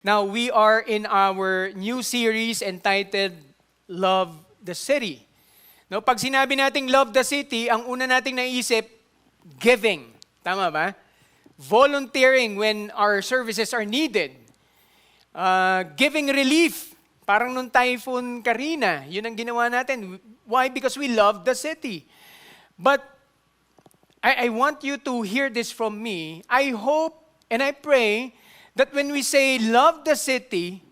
Now, we are in our new series entitled Love the City. No, pag sinabi nating love the city, ang una nating naisip, giving. Tama ba? Volunteering when our services are needed. Giving relief. Parang nung Typhoon Karina, yun ang ginawa natin. Why? Because we love the city. But I want you to hear this from me. I hope and I pray that when we say love the city,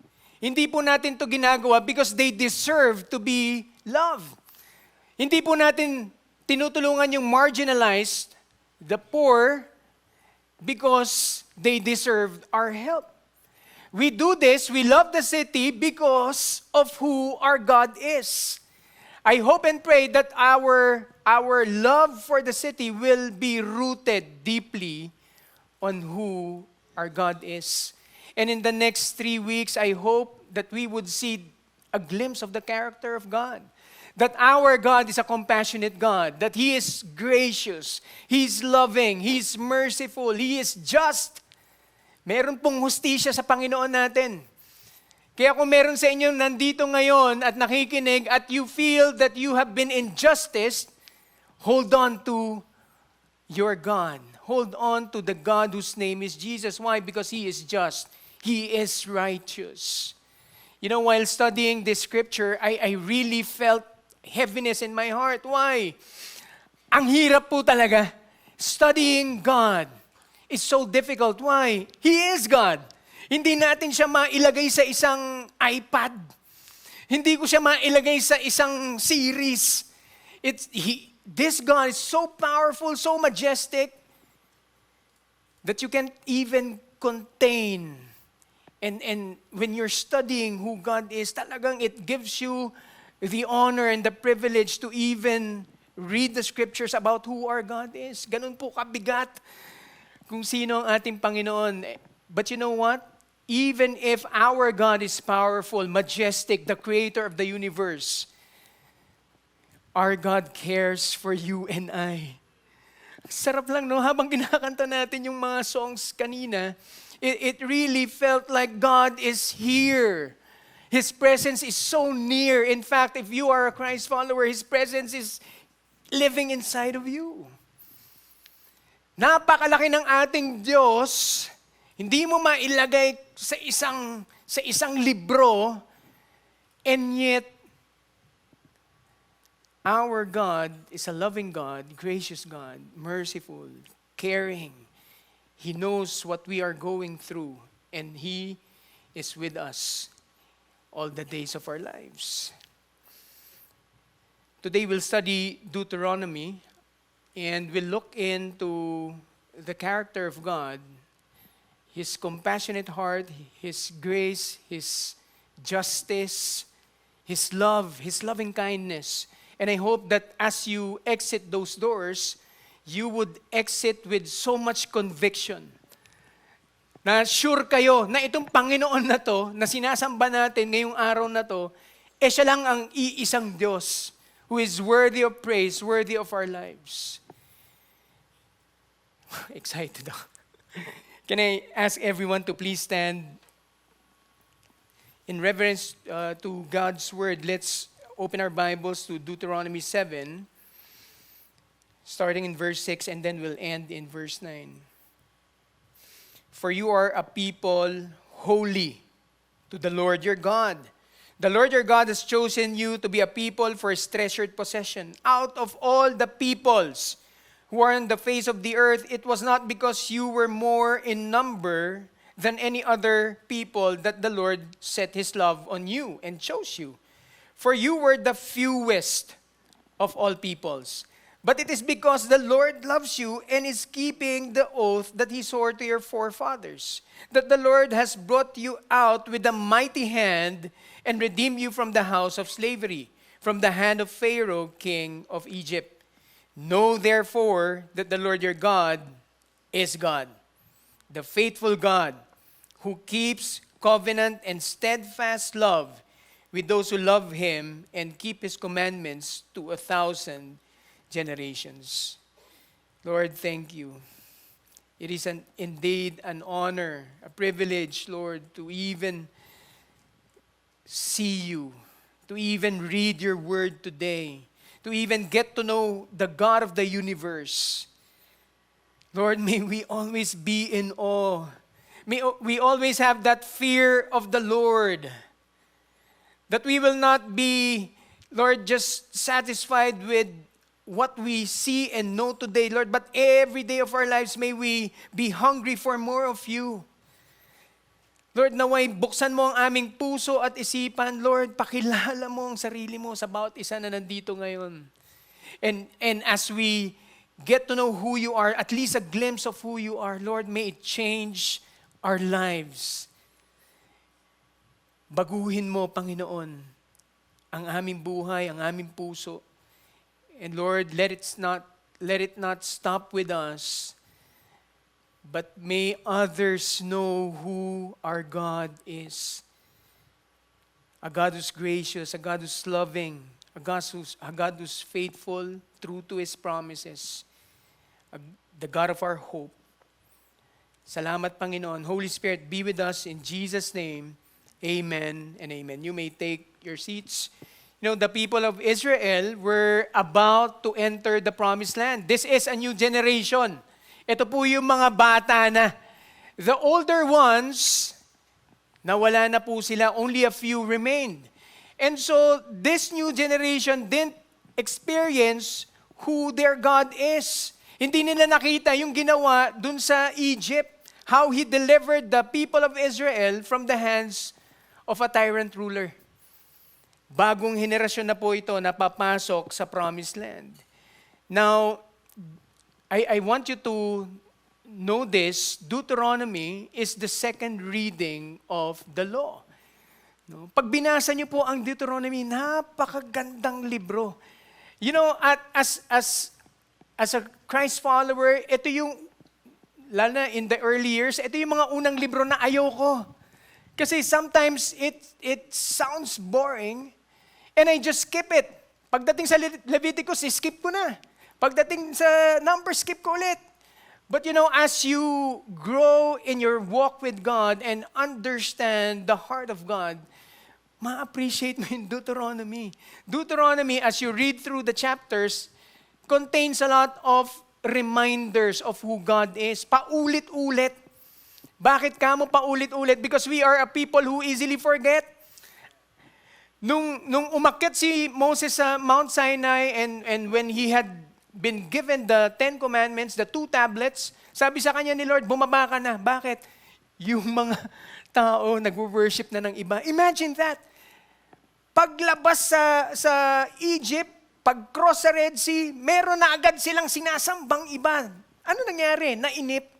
hindi po natin to ginagawa because they deserve to be loved. Hindi po natin tinutulungan yung marginalized, the poor, because they deserve our help. We do this, we love the city because of who our God is. I hope and pray that our love for the city will be rooted deeply on who our God is. And in the next 3 weeks, I hope that we would see a glimpse of the character of God. That our God is a compassionate God. That He is gracious. He's loving. He's merciful. He is just. Meron pong hustisya sa Panginoon natin. Kaya kung meron sa inyo nandito ngayon at nakikinig at you feel that you have been injustice, hold on to your God. Hold on to the God whose name is Jesus. Why? Because He is just. He is righteous. You know, while studying this scripture, I really felt heaviness in my heart. Why? Ang hirap po talaga. Studying God is so difficult. Why? He is God. Hindi natin siya mailagay sa isang iPad. Hindi ko siya mailagay sa isang series. This God is so powerful, so majestic, that you can't even contain. And when you're studying who God is, talagang it gives you the honor and the privilege to even read the scriptures about who our God is. Ganun po kabigat kung sino ang ating Panginoon. But you know what? Even if our God is powerful, majestic, the creator of the universe, our God cares for you and I. Sarap lang, no? Habang kinakanta natin yung mga songs kanina, it really felt like God is here. His presence is so near. In fact, if you are a Christ follower, His presence is living inside of you. Napakalaki ng ating Diyos. Hindi mo mailagay sa isang libro, and yet our God is a loving God, gracious God, merciful, caring. He knows what we are going through, and He is with us all the days of our lives. Today we'll study Deuteronomy, and we'll look into the character of God, His compassionate heart, His grace, His justice, His love, His loving kindness. And I hope that as you exit those doors, you would exit with so much conviction. Na sure kayo na itong Panginoon na to, na sinasamba natin ngayong araw na to, siya lang ang iisang Diyos who is worthy of praise, worthy of our lives. Excited ako. Can I ask everyone to please stand in reverence to God's word? Let's open our Bibles to Deuteronomy 7, starting in verse 6, and then we'll end in verse 9. For you are a people holy to the Lord your God. The Lord your God has chosen you to be a people for His treasured possession. Out of all the peoples who are on the face of the earth, it was not because you were more in number than any other people that the Lord set His love on you and chose you. For you were the fewest of all peoples. But it is because the Lord loves you and is keeping the oath that He swore to your forefathers, that the Lord has brought you out with a mighty hand and redeemed you from the house of slavery, from the hand of Pharaoh, king of Egypt. Know therefore that the Lord your God is God, the faithful God, who keeps covenant and steadfast love with those who love Him and keep His commandments to 1,000 generations. Lord, thank you. It is indeed an honor, a privilege, Lord, to even see you, to even read your word today, to even get to know the God of the universe. Lord, may we always be in awe. May we always have that fear of the Lord. That we will not be, Lord, just satisfied with what we see and know today, Lord, but every day of our lives, may we be hungry for more of you. Lord, naway buksan mo ang aming puso at isipan. Lord, pakilala mo ang sarili mo sa bawat isa na nandito ngayon. And as we get to know who you are, at least a glimpse of who you are, Lord, may it change our lives. Baguhin mo, Panginoon, ang aming buhay, ang aming puso. And Lord, let it not stop with us, but may others know who our God is. A God who's gracious, a God who's loving, a God who's faithful, true to His promises, the God of our hope. Salamat, Panginoon. Holy Spirit, be with us in Jesus' name. Amen and amen. You may take your seats. You know, the people of Israel were about to enter the promised land. This is a new generation. Ito po yung mga bata na. The older ones, nawala na po sila. Only a few remained. And so, this new generation didn't experience who their God is. Hindi nila nakita yung ginawa dun sa Egypt. How He delivered the people of Israel from the hands of a tyrant ruler. Bagong henerasyon na po ito na papasok sa promised land. Now, I want you to know this. Deuteronomy is the second reading of the law. No? Pag binasa niyo po ang Deuteronomy, napakagandang libro. You know, as a Christ follower, ito yung, lalo na in the early years, ito yung mga unang libro na ayoko. Kasi sometimes it sounds boring, and I just skip it. Pagdating sa Leviticus, skip ko na. Pagdating sa Numbers, skip ko ulit. But you know, as you grow in your walk with God and understand the heart of God, ma-appreciate mo yung Deuteronomy. Deuteronomy, as you read through the chapters, contains a lot of reminders of who God is. Paulit-ulit. Bakit ka mo paulit-ulit? Because we are a people who easily forget. Nung umakyat si Moses sa Mount Sinai and when he had been given the 10 Commandments, the 2 tablets, sabi sa kanya ni Lord, bumaba ka na. Bakit? Yung mga tao nag-worship na ng iba. Imagine that. Paglabas sa Egypt, pag-cross sa Red Sea, meron na agad silang sinasambang iba. Ano nangyari? Nainip.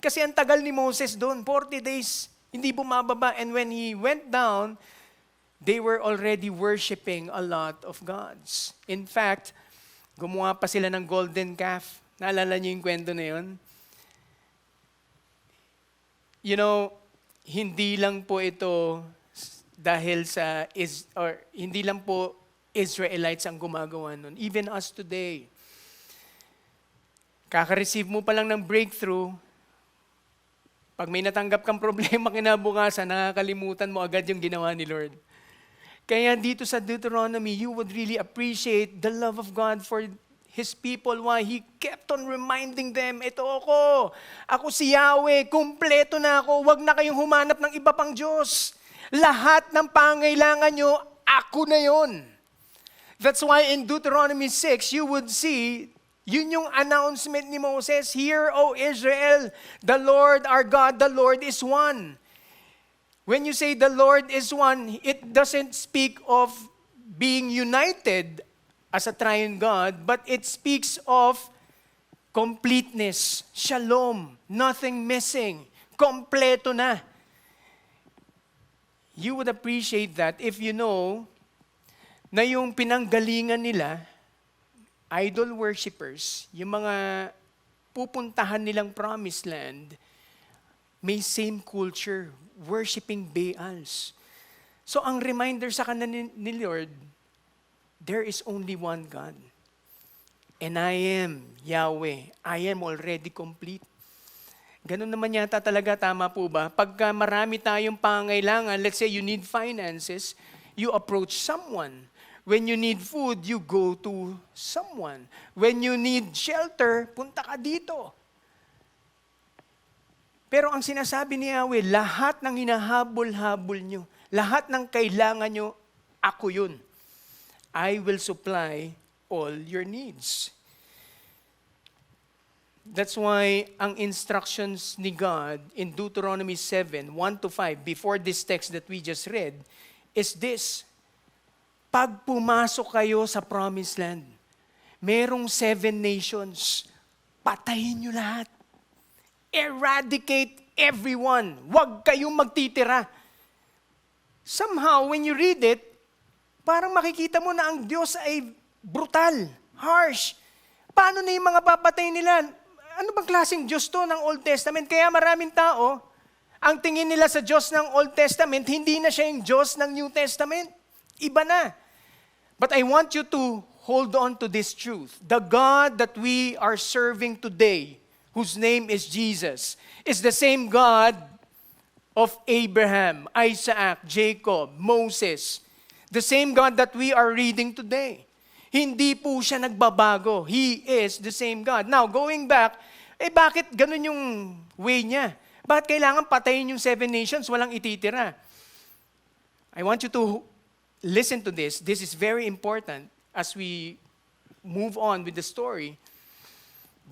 Kasi ang tagal ni Moses doon, 40 days, hindi bumababa. And when he went down, they were already worshiping a lot of gods. In fact, gumawa pa sila ng golden calf. Naalala niyo yung kwento na yun? You know, hindi lang po ito dahil hindi lang po Israelites ang gumagawa nun. Even us today. Kaka-receive mo pa lang ng breakthrough, pag may natanggap kang problema kinabukasan, nakakalimutan mo agad yung ginawa ni Lord. Kaya dito sa Deuteronomy, you would really appreciate the love of God for His people. Why? He kept on reminding them, ito ako si Yahweh, kumpleto na ako, wag na kayong humanap ng iba pang Diyos. Lahat ng pangailangan nyo, ako na yon. That's why in Deuteronomy 6, you would see, yun yung announcement ni Moses, Hear, O Israel, the Lord our God, the Lord is one. When you say the Lord is one, it doesn't speak of being united as a triune God, but it speaks of completeness, shalom, nothing missing, kompleto na. You would appreciate that if you know na yung pinanggalingan nila, idol worshippers, yung mga pupuntahan nilang promised land, may same culture, worshiping Baals. So ang reminder sa kanila ni Lord, there is only one God. And I am Yahweh. I am already complete. Ganun naman yata talaga, tama po ba? Pagka marami tayong pangangailangan, let's say you need finances, you approach someone. When you need food, you go to someone. When you need shelter, punta ka dito. Pero ang sinasabi ni Yahweh, lahat ng hinahabol-habol nyo, lahat ng kailangan nyo, ako yun. I will supply all your needs. That's why ang instructions ni God in Deuteronomy 7, 1-5, before this text that we just read, is this. Pag pumasok kayo sa promised land, merong 7 nations, patayin nyo lahat. Eradicate everyone. Huwag kayong magtitira. Somehow, when you read it, parang makikita mo na ang Diyos ay brutal, harsh. Paano na yung mga papatay nila? Ano bang klaseng Diyos to ng Old Testament? Kaya maraming tao, ang tingin nila sa Diyos ng Old Testament, hindi na siya yung Diyos ng New Testament. Iba na. But I want you to hold on to this truth. The God that we are serving today, whose name is Jesus, is the same God of Abraham, Isaac, Jacob, Moses. The same God that we are reading today. Hindi po siya nagbabago. He is the same God. Now, going back, bakit ganun yung way niya? Bakit kailangan patayin yung 7 nations, walang ititira? I want you to listen to this. This is very important as we move on with the story.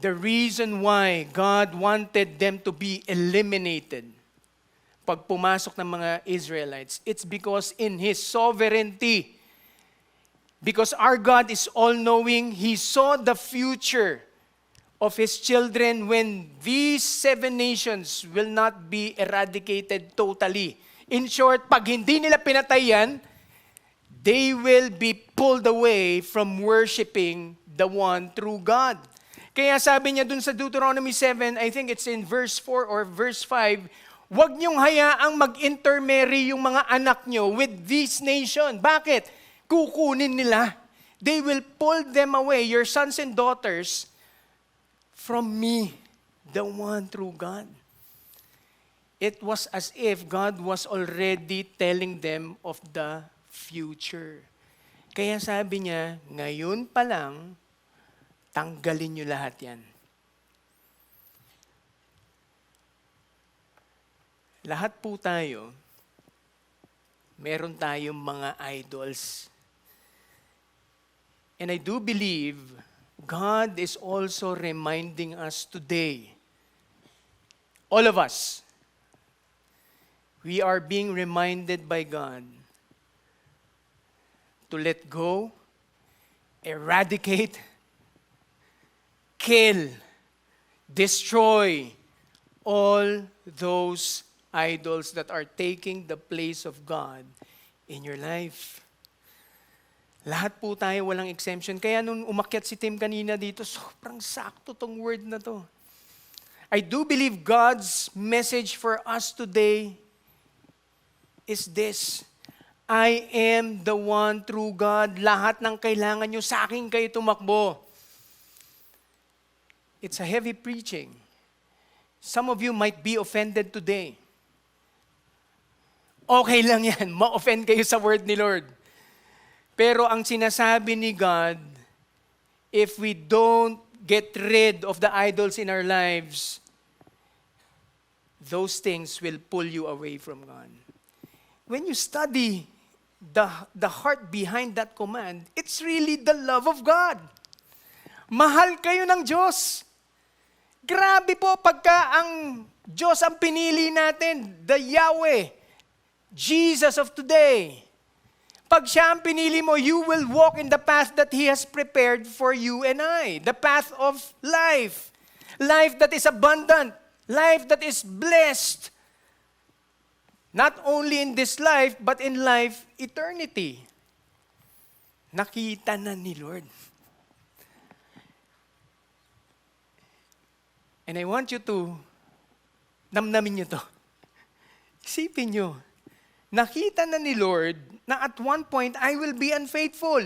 The reason why God wanted them to be eliminated pag pumasok ng mga Israelites, it's because in His sovereignty, because our God is all-knowing, He saw the future of His children when these 7 nations will not be eradicated totally. In short, pag hindi nila pinatay yan, they will be pulled away from worshiping the one true God. Kaya sabi niya dun sa Deuteronomy 7, I think it's in verse 4 or verse 5, huwag niyong hayaang mag-intermarry yung mga anak niyo with this nation. Bakit? Kukunin nila. They will pull them away, your sons and daughters, from me, the one true God. It was as if God was already telling them of the future. Kaya sabi niya, ngayon pa lang, tanggalin niyo lahat yan. Lahat po tayo, meron tayong mga idols. And I do believe God is also reminding us today, all of us, we are being reminded by God to let go, eradicate, kill, destroy all those idols that are taking the place of God in your life. Lahat po tayo walang exemption. Kaya nung umakyat si Tim kanina dito, sobrang sakto tong word na to. I do believe God's message for us today is this. I am the one true God. Lahat ng kailangan nyo, sa akin kayo tumakbo. It's a heavy preaching. Some of you might be offended today. Okay lang yan, ma-offend kayo sa word ni Lord. Pero ang sinasabi ni God, if we don't get rid of the idols in our lives, those things will pull you away from God. When you study the heart behind that command, it's really the love of God. Mahal kayo ng Diyos. Grabe po pagka ang Diyos ang pinili natin, the Yahweh, Jesus of today. Pag siya ang pinili mo, you will walk in the path that He has prepared for you and I. The path of life. Life that is abundant. Life that is blessed. Not only in this life, but in life eternity. Nakita na ni Lord. And I want you to, namnamin nyo to. Isipin nyo, nakita na ni Lord na at one point, I will be unfaithful.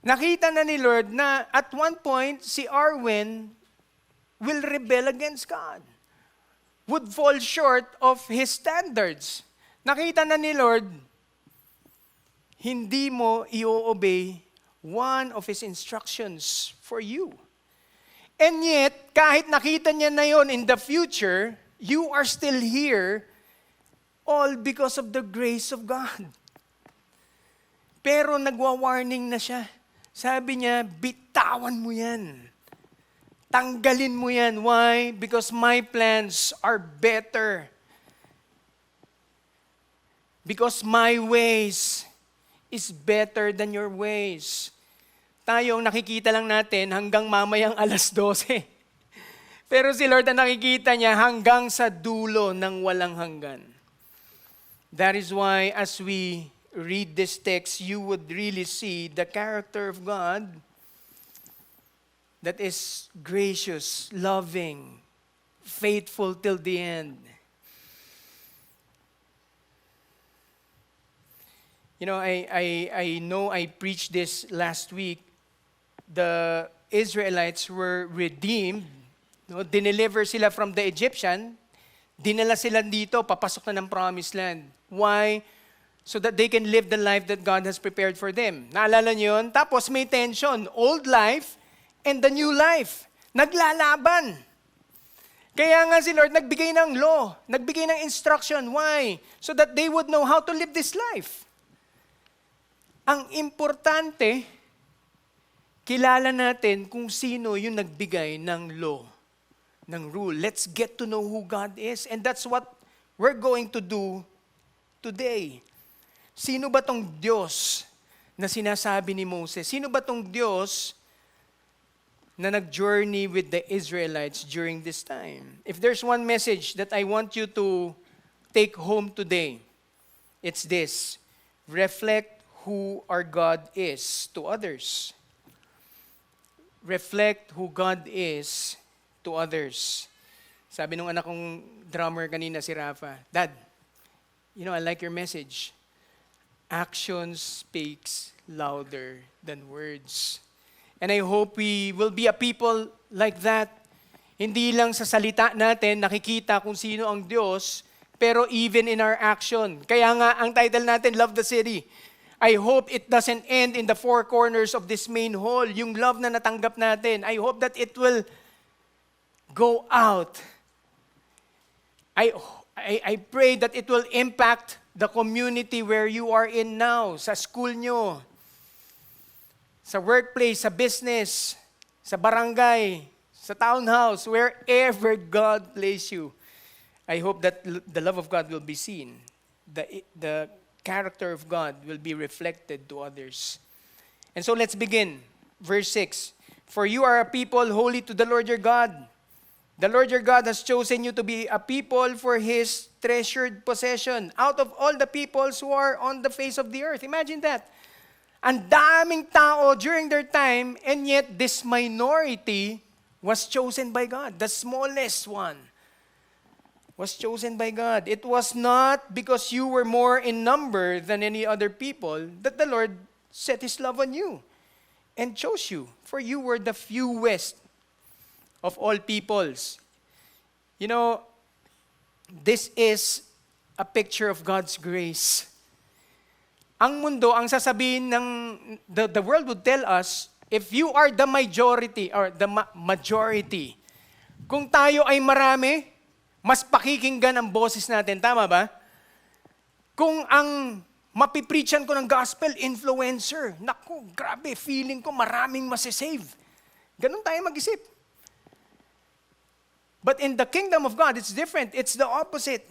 Nakita na ni Lord na at one point, si Arwen will rebel against God, would fall short of His standards. Nakita na ni Lord, hindi mo i-obey one of His instructions for you. And yet, kahit nakita niya na yon in the future, you are still here, all because of the grace of God. Pero nagwa-warning na siya. Sabi niya, bitawan mo yan. Tanggalin mo yan. Why? Because my plans are better. Because my ways is better than your ways. Tayong nakikita lang natin hanggang mamayang 12:00. Pero si Lord ang nakikita niya hanggang sa dulo ng walang hanggan. That is why as we read this text, you would really see the character of God that is gracious, loving, faithful till the end. You know, I know I preached this last week. The Israelites were redeemed, no? Dineliver sila from the Egyptian, dinala sila dito, papasok na ng promised land. Why? So that they can live the life that God has prepared for them. Naalala niyo yun? Tapos may tension, old life and the new life. Naglalaban. Kaya nga si Lord nagbigay ng law, nagbigay ng instruction. Why? So that they would know how to live this life. Ang importante, kilala natin kung sino yung nagbigay ng law, ng rule. Let's get to know who God is. And that's what we're going to do today. Sino ba tong Diyos na sinasabi ni Moses? Sino ba tong Diyos na nag-journey with the Israelites during this time? If there's one message that I want you to take home today, it's this: reflect who our God is to others. Reflect who God is to others. Sabi nung anak kong drummer kanina, si Rafa, Dad, you know, I like your message. Action speaks louder than words. And I hope we will be a people like that. Hindi lang sa salita natin nakikita kung sino ang Diyos, pero even in our action. Kaya nga, ang title natin, Love the City. I hope it doesn't end in the four corners of this main hall. Yung love na natanggap natin, I hope that it will go out. I pray that it will impact the community where you are in now, sa school nyo, sa workplace, sa business, sa barangay, sa townhouse, wherever God place you. I hope that the love of God will be seen. The character of God will be reflected to others. And so let's begin. Verse 6. For you are a people holy to the Lord your God. The Lord your God has chosen you to be a people for His treasured possession out of all the peoples who are on the face of the earth. Imagine that. Ang daming tao during their time, and yet this minority was chosen by God. The smallest one was chosen by God. It was not because you were more in number than any other people that the Lord set His love on you and chose you, for you were the fewest of all peoples. You know, this is a picture of God's grace. Ang mundo, ang sasabihin ng, the world would tell us, if you are the majority, or the majority, kung tayo ay marami, mas pakikinggan ang boses natin. Tama ba? Kung ang mapipreachan ko ng gospel, influencer, naku, grabe, feeling ko maraming masisave. Ganun tayo mag-isip. But in the kingdom of God, it's different. It's the opposite.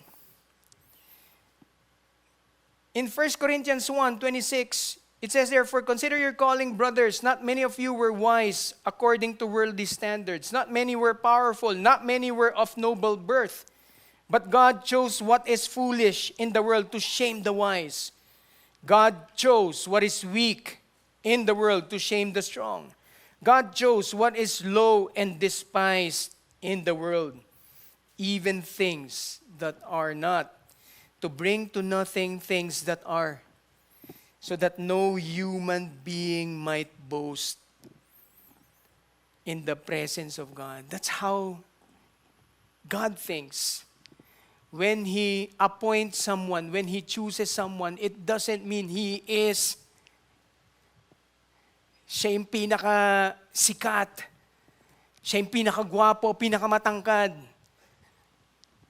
In 1 Corinthians 1:26, it says, therefore, consider your calling, brothers. Not many of you were wise according to worldly standards. Not many were powerful. Not many were of noble birth. But God chose what is foolish in the world to shame the wise. God chose what is weak in the world to shame the strong. God chose what is low and despised in the world, even things that are not, to bring to nothing things that are, so that no human being might boast. in the presence of God. That's how God thinks. When He appoints someone, when He chooses someone, it doesn't mean siya yung pinaka-sikat, siya yung pinaka-gwapo, pinaka-matangkad.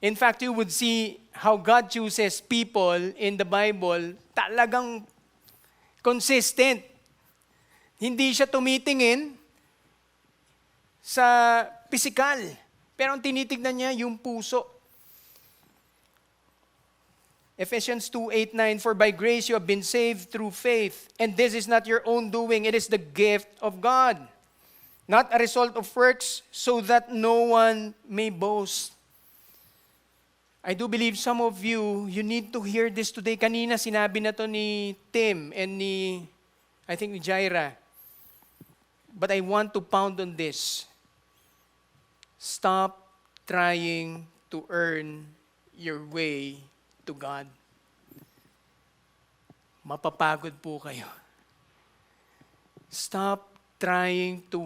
In fact, you would see how God chooses people in the Bible, talagang consistent. Hindi siya tumitingin sa pisikal, pero ang tinitignan niya yung puso. Ephesians 2:8-9, for by grace you have been saved through faith, and this is not your own doing, it is the gift of God, not a result of works, so that no one may boast. I do believe some of you need to hear this today. Kanina sinabi na to ni Tim and I think ni Jaira. But I want to pound on this. Stop trying to earn your way to God. Mapapagod po kayo. Stop trying to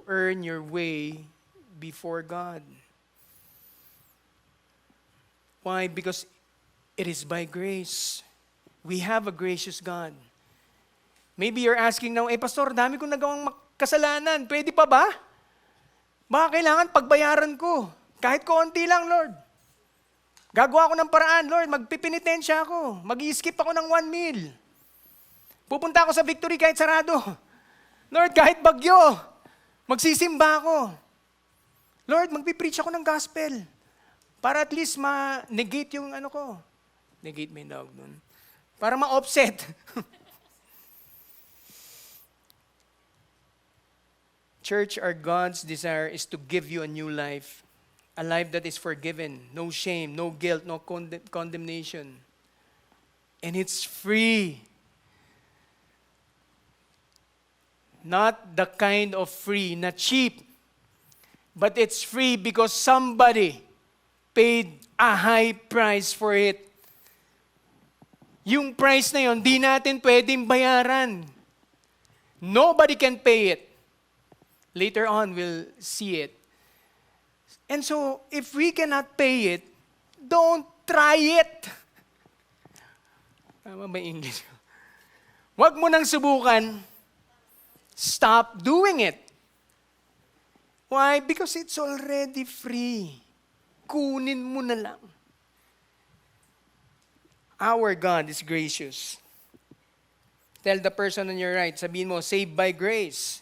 earn your way before God. Why? Because it is by grace. We have a gracious God. Maybe you're asking now, Pastor, dami kong nagawang kasalanan. Pwede pa ba? Baka kailangan pagbayaran ko. Kahit konti lang, Lord. Gagawa ko ng paraan, Lord. Magpipinitensya ako. Mag-i-skip ako ng 1 meal. Pupunta ako sa Victory kahit sarado. Lord, kahit bagyo. Magsisimba ako. Lord, magpipreach ako ng gospel. Para at least ma-negate yung ko. Negate may dog nun. Para ma-offset. Church, our God's desire is to give you a new life. A life that is forgiven. No shame, no guilt, no condemnation. And it's free. Not the kind of free, not cheap. But it's free because somebody paid a high price for it. Yung price na yun, di natin pwedeng bayaran. Nobody can pay it. Later on, we'll see it. And so, if we cannot pay it, don't try it. Tama ba English? Huwag mo nang subukan. Stop doing it. Why? Because it's already free. Kunin mo na lang. Our God is gracious. Tell the person on your right, sabihin mo, saved by grace.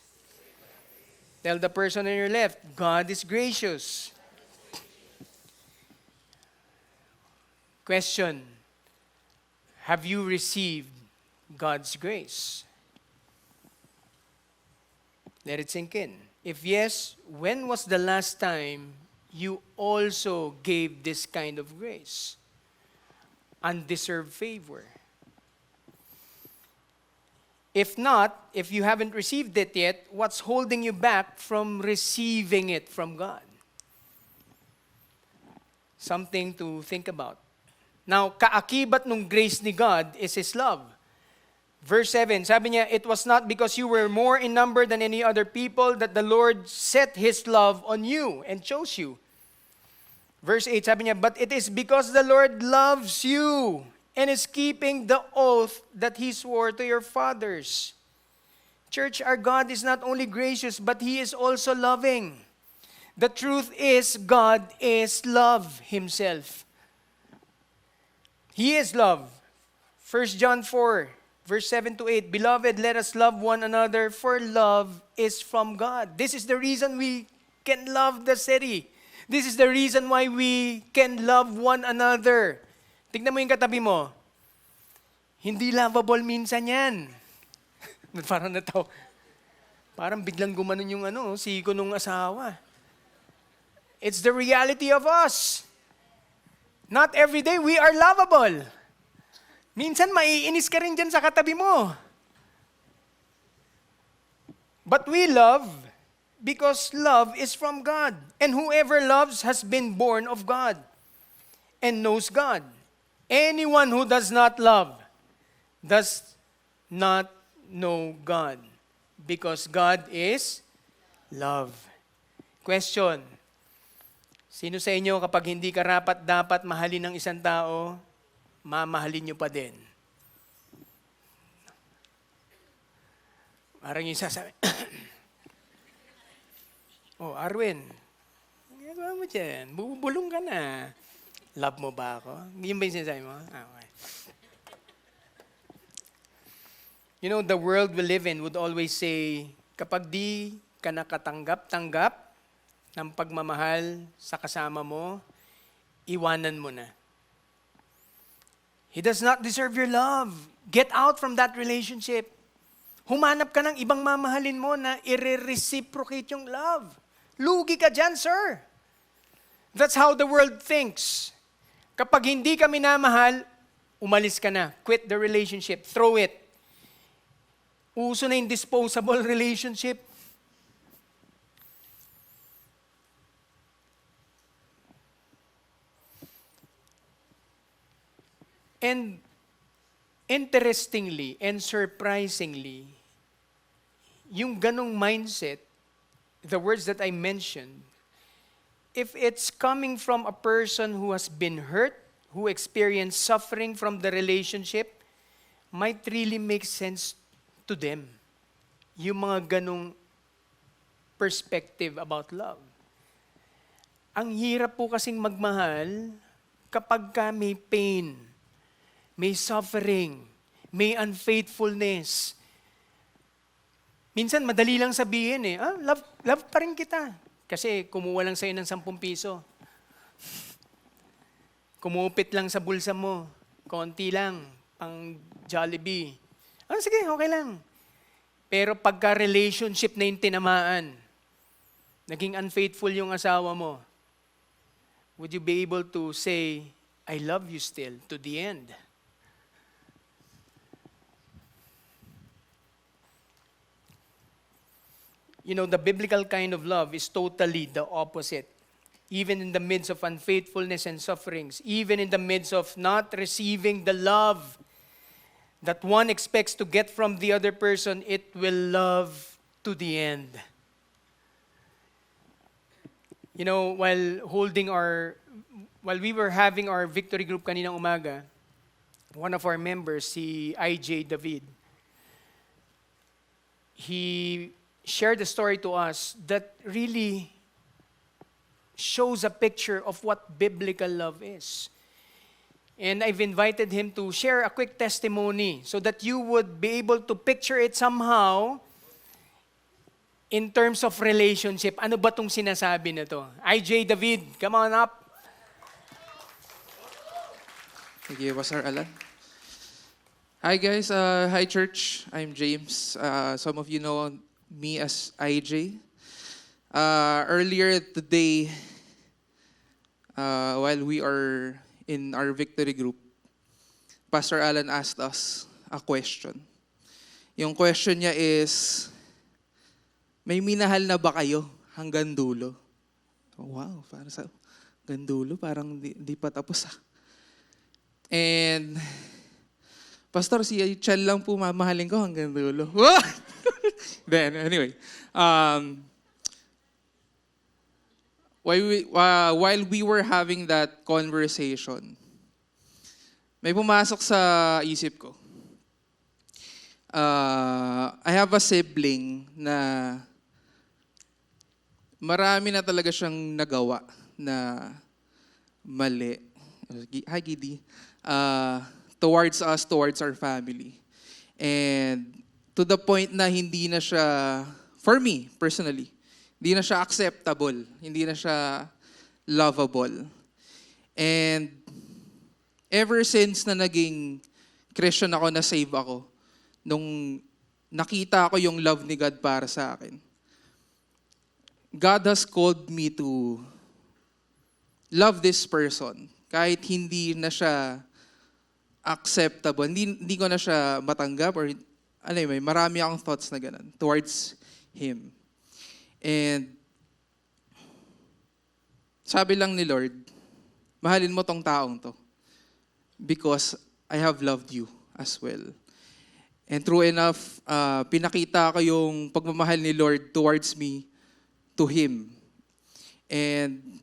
Tell the person on your left, God is gracious. Question, have you received God's grace? Let it sink in. If yes, when was the last time you also gave this kind of grace? Undeserved favor. If not, if you haven't received it yet, what's holding you back from receiving it from God? Something to think about. Now, kaakibat nung grace ni God is His love. Verse 7, sabi niya, it was not because you were more in number than any other people that the Lord set His love on you and chose you. Verse 8, sabi niya, but it is because the Lord loves you and is keeping the oath that He swore to your fathers. Church, our God is not only gracious, but He is also loving. The truth is, God is love Himself. He is love. 1 John 4, verse 7-8, beloved, let us love one another, for love is from God. This is the reason we can love the city. This is the reason why we can love one another. Tignan mo yung katabi mo. Hindi lovable minsan yan. Parang nataw. Parang biglang gumanon yung siko nung asawa. It's the reality of us. Not every day we are lovable. Minsan maiinis ka rin dyan sa katabi mo. But we love because love is from God. And whoever loves has been born of God and knows God. Anyone who does not love does not know God, because God is love. Question. Sino sa inyo kapag hindi karapat-dapat mahalin ng isang tao, mamahalin nyo pa din? Parang yung sasabi, oh, Arwin, ginagawa mo dyan, bubulong ka na. Love mo ba ako? Yun ba yung sinasabi mo? Okay. You know, the world we live in would always say, kapag di ka nakatanggap-tanggap ng pagmamahal sa kasama mo, iwanan mo na. He does not deserve your love. Get out from that relationship. Humanap ka ng ibang mamahalin mo na i-reciprocate yung love. Lugi ka dyan, sir. That's how the world thinks. Kapag hindi ka minamahal, umalis ka na. Quit the relationship. Throw it. Uso na yung disposable relationship. And interestingly and surprisingly, yung ganong mindset, the words that I mentioned, if it's coming from a person who has been hurt, who experienced suffering from the relationship, might really make sense to them. Yung mga ganong perspective about love. Ang hirap po kasing magmahal kapag ka may pain, may suffering, may unfaithfulness. Minsan madali lang sabihin love pa rin kita. Kasi kumuha lang sa'yo ng 10 piso. Kumupit lang sa bulsa mo. Konti lang, pang Jollibee. Sige, okay lang. Pero pagka relationship na yung tinamaan, naging unfaithful yung asawa mo, would you be able to say, I love you still to the end? You know, the biblical kind of love is totally the opposite. Even in the midst of unfaithfulness and sufferings, even in the midst of not receiving the love that one expects to get from the other person, it will love to the end. You know, while we were having our victory group kaninang umaga, one of our members, si IJ David, he shared a story to us that really shows a picture of what biblical love is. And I've invited him to share a quick testimony so that you would be able to picture it somehow in terms of relationship. Ano ba itong sinasabi na to? IJ David, come on up. Thank you, Pastor Alan. Hi guys, hi church. I'm James. Some of you know me as IJ. Earlier today, while we are in our victory group, Pastor Alan asked us a question. Yung question niya is, may minahal na ba kayo hanggang dulo? Oh, wow, para sa hanggang dulo, parang di pa tapos ah. And, Pastor, si Chal lang po mamahalin ko hanggang dulo. Then, anyway, while we were having that conversation, may pumasok sa isip ko. I have a sibling na marami na talaga siyang nagawa na mali. Hi, Gidi. Towards us, towards our family. And to the point na hindi na siya, for me, personally, hindi na siya acceptable. Hindi na siya lovable. And ever since na naging Christian ako, na-save ako, nung nakita ko yung love ni God para sa akin, God has called me to love this person. Kahit hindi na siya acceptable, hindi ko na siya matanggap, or anyway, marami akong thoughts na ganun towards Him. And sabi lang ni Lord, mahalin mo tong taong to because I have loved you as well. And true enough, pinakita ko yung pagmamahal ni Lord towards me to Him. And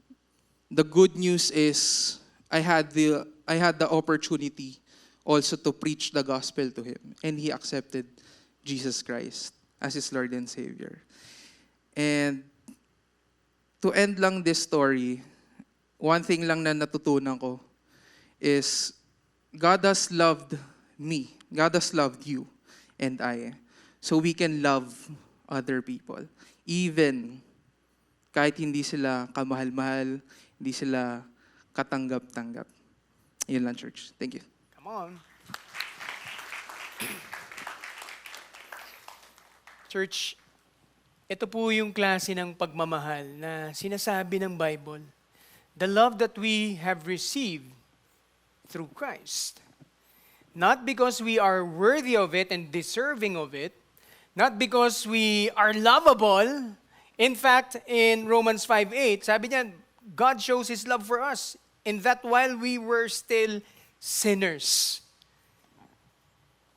the good news is I had the opportunity also to preach the gospel to him, and he accepted Jesus Christ as his Lord and Savior. And to end lang this story, one thing lang na natutunan ko is God has loved me. God has loved you and I. So we can love other people. Even kahit hindi sila kamahal-mahal, hindi sila katanggap-tanggap. Yun lang, church. Thank you. Come on. Church, ito po yung klase ng pagmamahal na sinasabi ng Bible. The love that we have received through Christ. Not because we are worthy of it and deserving of it. Not because we are lovable. In fact, in Romans 5:8, sabi niya, God shows His love for us in that while we were still sinners,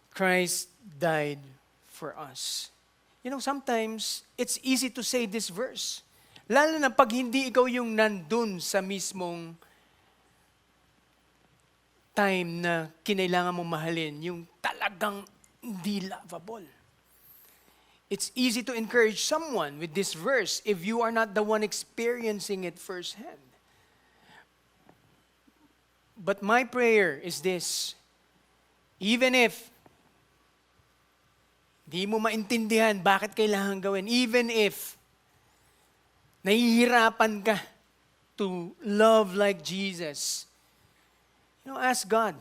Christ died for us. You know, sometimes it's easy to say this verse. Lalo na pag hindi ikaw yung nandun sa mismong time na kinailangan mong mahalin, yung talagang hindi lovable. It's easy to encourage someone with this verse if you are not the one experiencing it firsthand. But my prayer is this: even if di mo maintindihan bakit kailangan gawin, even if nahihirapan ka to love like Jesus, ask God.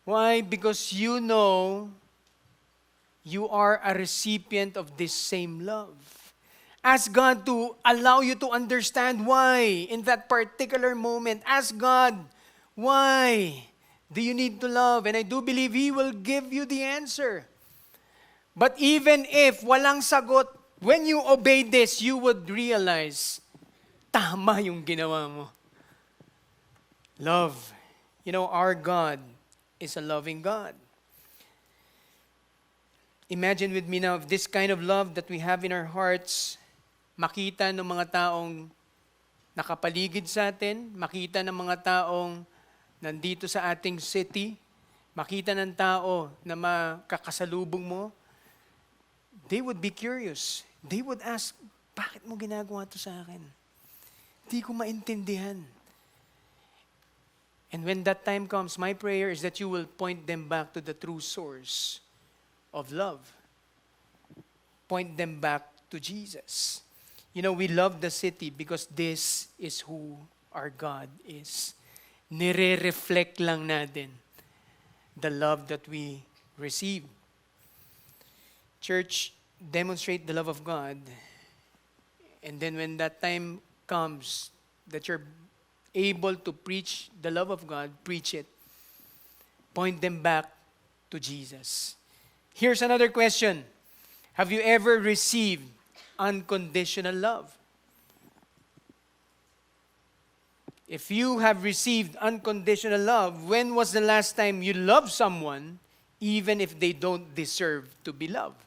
Why? Because you know you are a recipient of this same love. Ask God to allow you to understand why in that particular moment. Ask God, why do you need to love? And I do believe He will give you the answer. But even if walang sagot, when you obey this, you would realize, tama yung ginawa mo. Love. Our God is a loving God. Imagine with me now, if this kind of love that we have in our hearts, makita ng mga taong nakapaligid sa atin, makita ng mga taong nandito sa ating city, makita ng tao na makakasalubong mo, they would be curious. They would ask, bakit mo ginagawa to sa akin? Di ko maintindihan. And when that time comes, my prayer is that you will point them back to the true source of love. Point them back to Jesus. We love the city because this is who our God is. Nire-reflect lang natin the love that we receive. Church, demonstrate the love of God. And then when that time comes that you're able to preach the love of God, preach it. Point them back to Jesus. Here's another question. Have you ever received unconditional love? If you have received unconditional love, when was the last time you loved someone even if they don't deserve to be loved?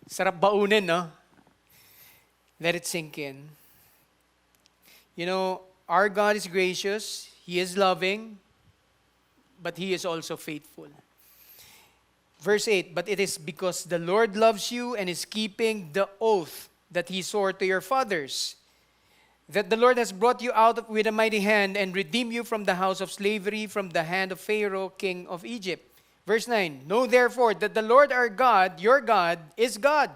Sarap baunin, no? Let it sink in. Our God is gracious, He is loving, but He is also faithful. Verse 8, but it is because the Lord loves you and is keeping the oath that He swore to your fathers, that the Lord has brought you out with a mighty hand and redeemed you from the house of slavery, from the hand of Pharaoh, king of Egypt. Verse 9, know therefore that the Lord our God, your God, is God,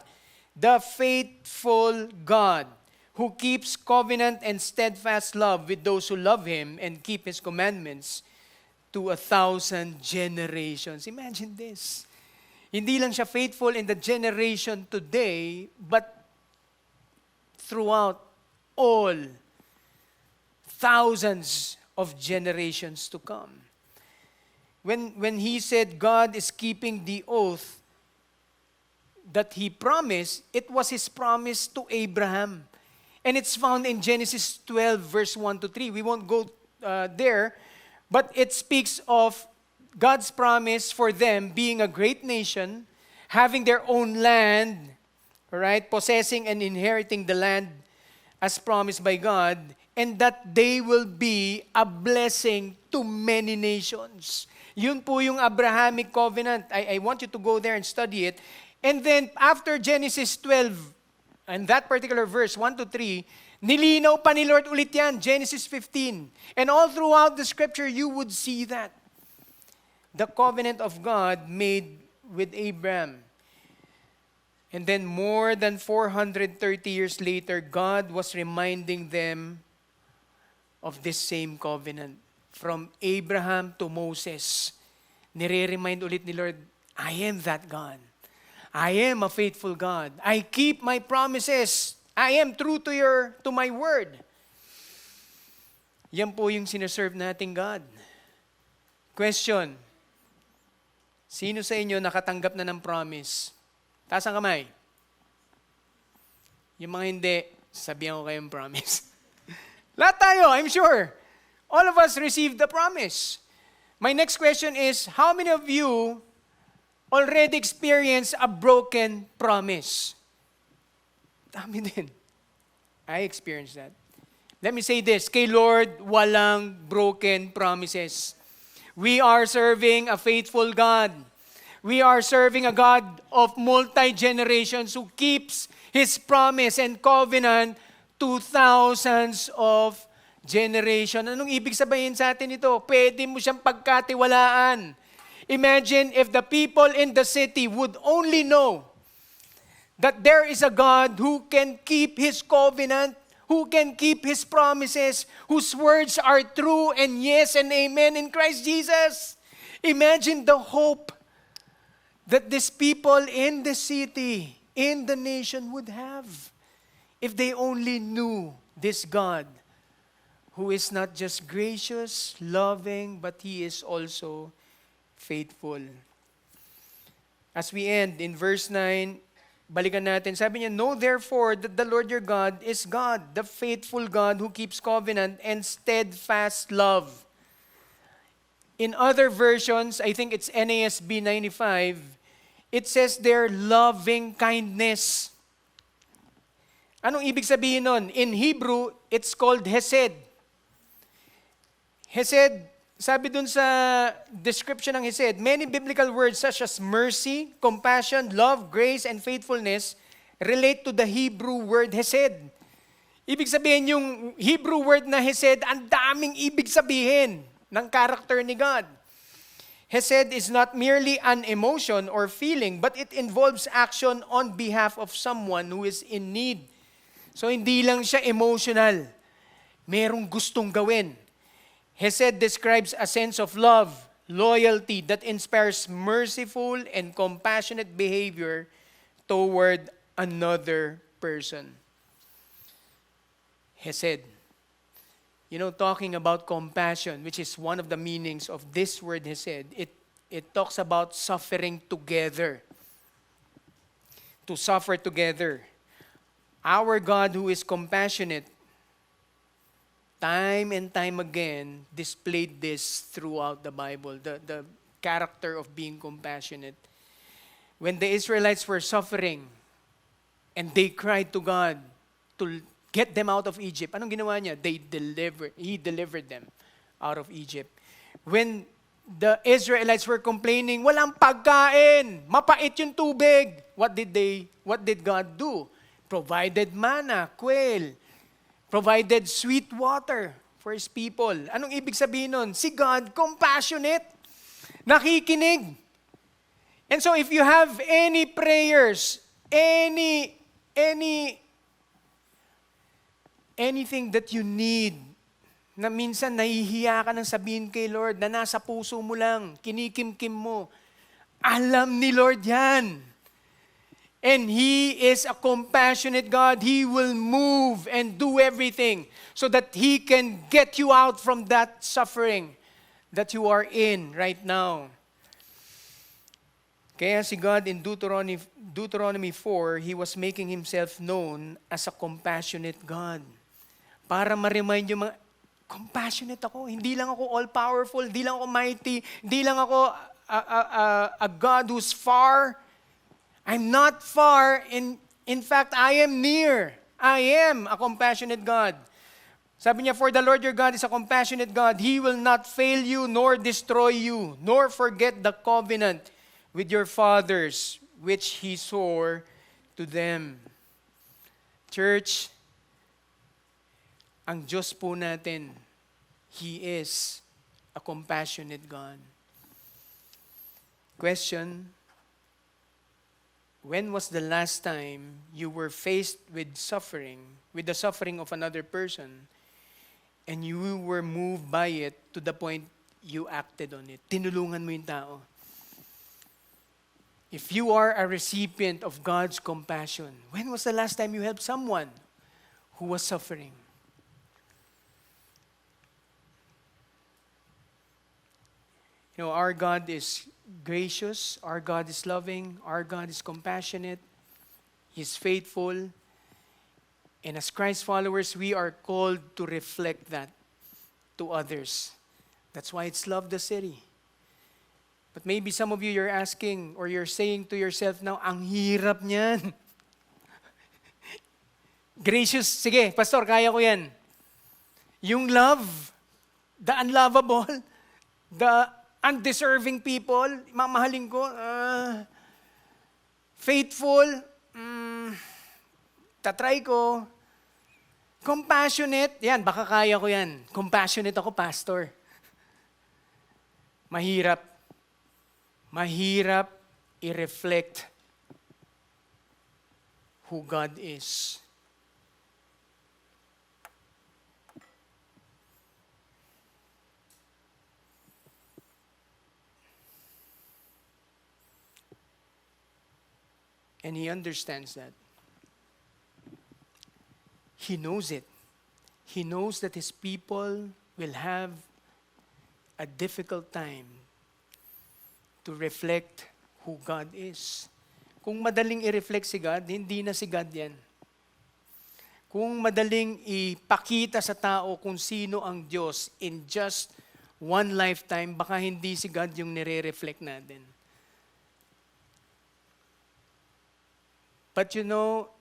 the faithful God, who keeps covenant and steadfast love with those who love Him and keep His commandments to 1,000 generations. Imagine this. Hindi lang siya faithful in the generation today, but throughout all thousands of generations to come. When He said God is keeping the oath that He promised, it was His promise to Abraham. And it's found in Genesis 12, verse 1 to 3. We won't go there, but it speaks of God's promise for them being a great nation, having their own land, right, possessing and inheriting the land as promised by God, and that they will be a blessing to many nations. Yun po yung Abrahamic covenant. I want you to go there and study it. And then after Genesis 12, and that particular verse, 1 to 3, nilinaw pa ni Lord ulit yan, Genesis 15. And all throughout the scripture, you would see that. The covenant of God made with Abraham. And then more than 430 years later, God was reminding them of this same covenant. From Abraham to Moses, nire-remind ulit ni Lord, I am that God. I am a faithful God. I keep my promises. I am true to my word. Yan po yung sineserve nating God. Question, sino sa inyo nakatanggap na ng promise? Taas ang kamay. Yung mga hindi, sabihan ko kayong promise. Lahat tayo, I'm sure. All of us received the promise. My next question is, how many of you already experienced a broken promise? Dami din. I experienced that. Let me say this, kay Lord, walang broken promises. We are serving a faithful God. We are serving a God of multi-generations who keeps His promise and covenant to thousands of generation. Anong ibig sabihin sa atin ito? Pwede mo siyang pagkatiwalaan. Imagine if the people in the city would only know that there is a God who can keep His covenant, who can keep His promises, whose words are true and yes and amen in Christ Jesus. Imagine the hope that these people in the city, in the nation would have if they only knew this God who is not just gracious, loving, but He is also faithful. As we end in verse 9, balikan natin. Sabi niya, know therefore that the Lord your God is God, the faithful God who keeps covenant and steadfast love. In other versions, I think it's NASB 95, it says there, loving kindness. Anong ibig sabihin nun? In Hebrew, it's called Hesed. Hesed, sabi dun sa description ng Hesed, many biblical words such as mercy, compassion, love, grace, and faithfulness relate to the Hebrew word Hesed. Ibig sabihin yung Hebrew word na Hesed, ang daming ibig sabihin ng character ni God. Hesed is not merely an emotion or feeling, but it involves action on behalf of someone who is in need. So hindi lang siya emotional. Merong gustong gawin. Hesed describes a sense of love, loyalty that inspires merciful and compassionate behavior toward another person. Hesed. You know, talking about compassion, which is one of the meanings of this word Hesed, it talks about suffering together. To suffer together. Our God who is compassionate, time and time again, displayed this throughout the Bible, the character of being compassionate. When the Israelites were suffering and they cried to God to get them out of Egypt, anong ginawa niya? He delivered them out of Egypt. When the Israelites were complaining, walang pagkain, mapait yung tubig, what did God do? Provided manna, quail, provided sweet water for His people. Anong ibig sabihin nun? Si God, compassionate, nakikinig. And so if you have any prayers, anything that you need, na minsan nahihiya ka nang sabihin kay Lord, na nasa puso mo lang, kinikimkim mo, alam ni Lord yan. And He is a compassionate God. He will move and do everything so that He can get you out from that suffering that you are in right now. Kaya si God in Deuteronomy 4, He was making Himself known as a compassionate God. Para ma-remind yung mga, compassionate ako. Hindi lang ako all-powerful. Hindi lang ako mighty. Hindi lang ako a God who's far. I'm not far in In fact, I am near. I am a compassionate God. Sabi niya, for the Lord your God is a compassionate God. He will not fail you nor destroy you, nor forget the covenant with your fathers, which He swore to them. Church, ang Diyos po natin, He is a compassionate God. Question, when was the last time you were faced with the suffering of another person, and you were moved by it to the point you acted on it? Tinulungan mo yung tao. If you are a recipient of God's compassion, when was the last time you helped someone who was suffering? You know, our God is gracious, our God is loving, our God is compassionate, He's faithful. And as Christ followers, we are called to reflect that to others. That's why it's Love the City. But maybe some of you, you're asking or you're saying to yourself now, ang hirap niyan. Gracious, sige, pastor, kaya ko yan. Yung love, the unlovable, the undeserving people, mamahalin ko, faithful, tatry ko. Compassionate, yan, baka kaya ko yan. Compassionate ako, pastor. Mahirap. Mahirap i-reflect who God is. And He understands that. He knows it. He knows that His people will have a difficult time to reflect who God is. Kung madaling i-reflect si God, hindi na si God yan. Kung madaling ipakita sa tao kung sino ang Diyos in just one lifetime, baka hindi si God yung nire-reflect natin. But you know,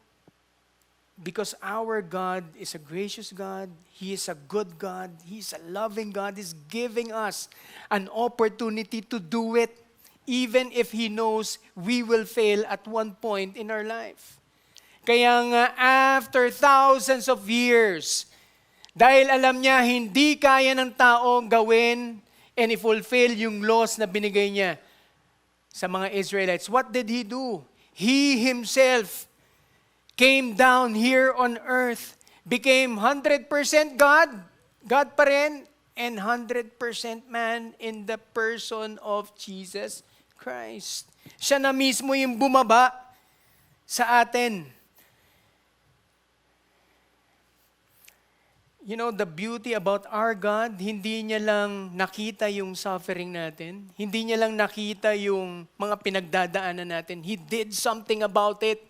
because our God is a gracious God, He is a good God, He is a loving God, He's giving us an opportunity to do it, even if He knows we will fail at one point in our life. Kaya nga, after thousands of years, dahil alam niya hindi kaya ng tao gawin and i-fulfill yung laws na binigay niya sa mga Israelites, what did He do? He Himself came down here on earth, became 100% God, God pa rin, and 100% man in the person of Jesus Christ. Siya na mismo yung bumaba sa atin. You know, the beauty about our God, hindi niya lang nakita yung suffering natin. Hindi niya lang nakita yung mga pinagdadaanan natin. He did something about it.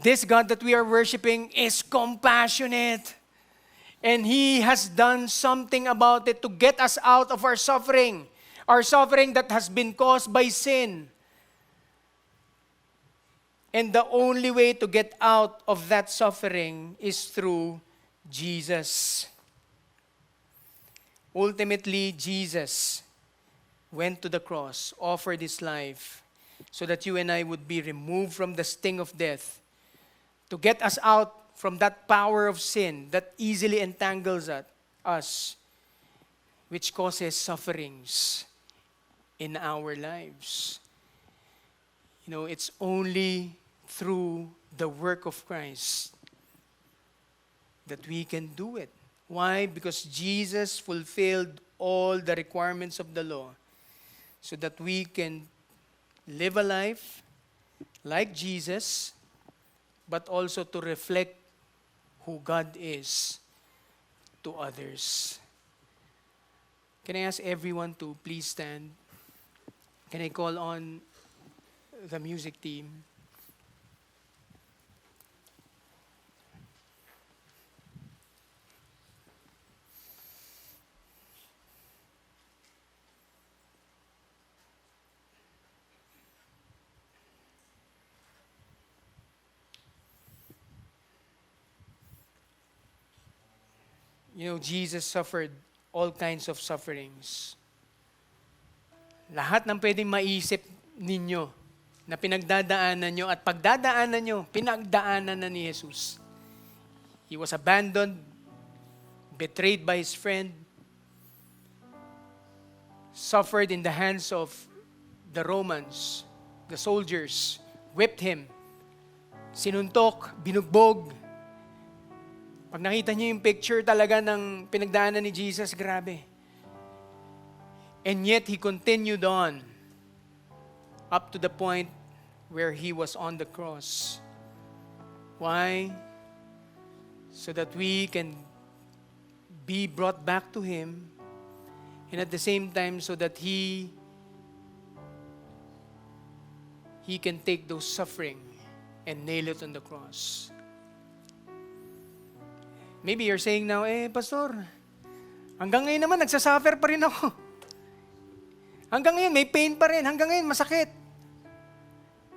This God that we are worshiping is compassionate. And He has done something about it to get us out of our suffering that has been caused by sin. And the only way to get out of that suffering is through Jesus. Ultimately, Jesus went to the cross, offered His life, so that you and I would be removed from the sting of death, to get us out from that power of sin that easily entangles us, which causes sufferings in our lives. You know, it's only through the work of Christ that we can do it. Why? Because Jesus fulfilled all the requirements of the law so that we can live a life like Jesus, but also to reflect who God is to others. Can I ask everyone to please stand? Can I call on the music team? Jesus suffered all kinds of sufferings. Lahat ng pwedeng maisip ninyo na pinagdadaanan nyo at pagdadaanan nyo, pinagdaanan na ni Jesus. He was abandoned, betrayed by his friend, suffered in the hands of the Romans, the soldiers, whipped him, sinuntok, binugbog. Pag nakita niyo yung picture talaga ng pinagdaanan ni Jesus, grabe. And yet, he continued on up to the point where he was on the cross. Why? So that we can be brought back to him, and at the same time, so that he can take those suffering and nail it on the cross. Maybe you're saying now, Pastor, hanggang ngayon naman, nagsasuffer pa rin ako. Hanggang ngayon, may pain pa rin. Hanggang ngayon, masakit.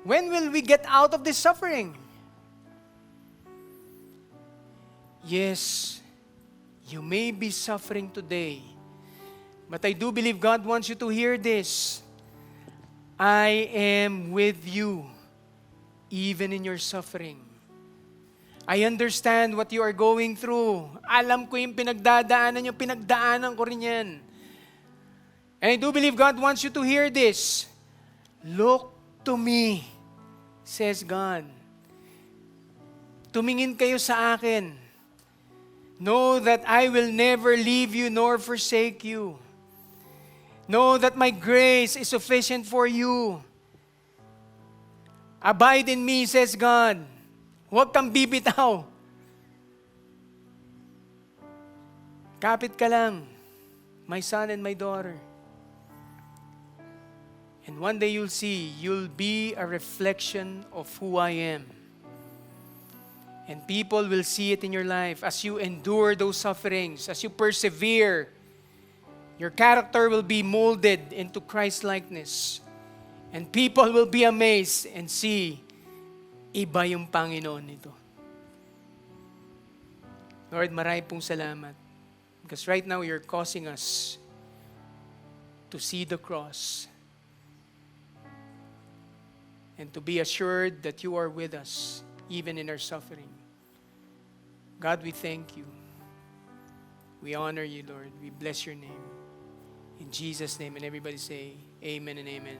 When will we get out of this suffering? Yes, you may be suffering today, but I do believe God wants you to hear this. I am with you, even in your suffering. I understand what you are going through. Alam ko yung pinagdadaanan nyo, pinagdaanan ko rin yan. And I do believe God wants you to hear this. Look to me, says God. Tumingin kayo sa akin. Know that I will never leave you nor forsake you. Know that my grace is sufficient for you. Abide in me, says God. Huwag kang bibitaw. Kapit ka lang, my son and my daughter. And one day you'll see, you'll be a reflection of who I am. And people will see it in your life as you endure those sufferings, as you persevere. Your character will be molded into Christ-likeness. And people will be amazed and see, iba yung Panginoon nito. Lord, marami pong salamat. Because right now, you're causing us to see the cross and to be assured that you are with us, even in our suffering. God, we thank you. We honor you, Lord. We bless your name. In Jesus' name, and everybody say, amen and amen.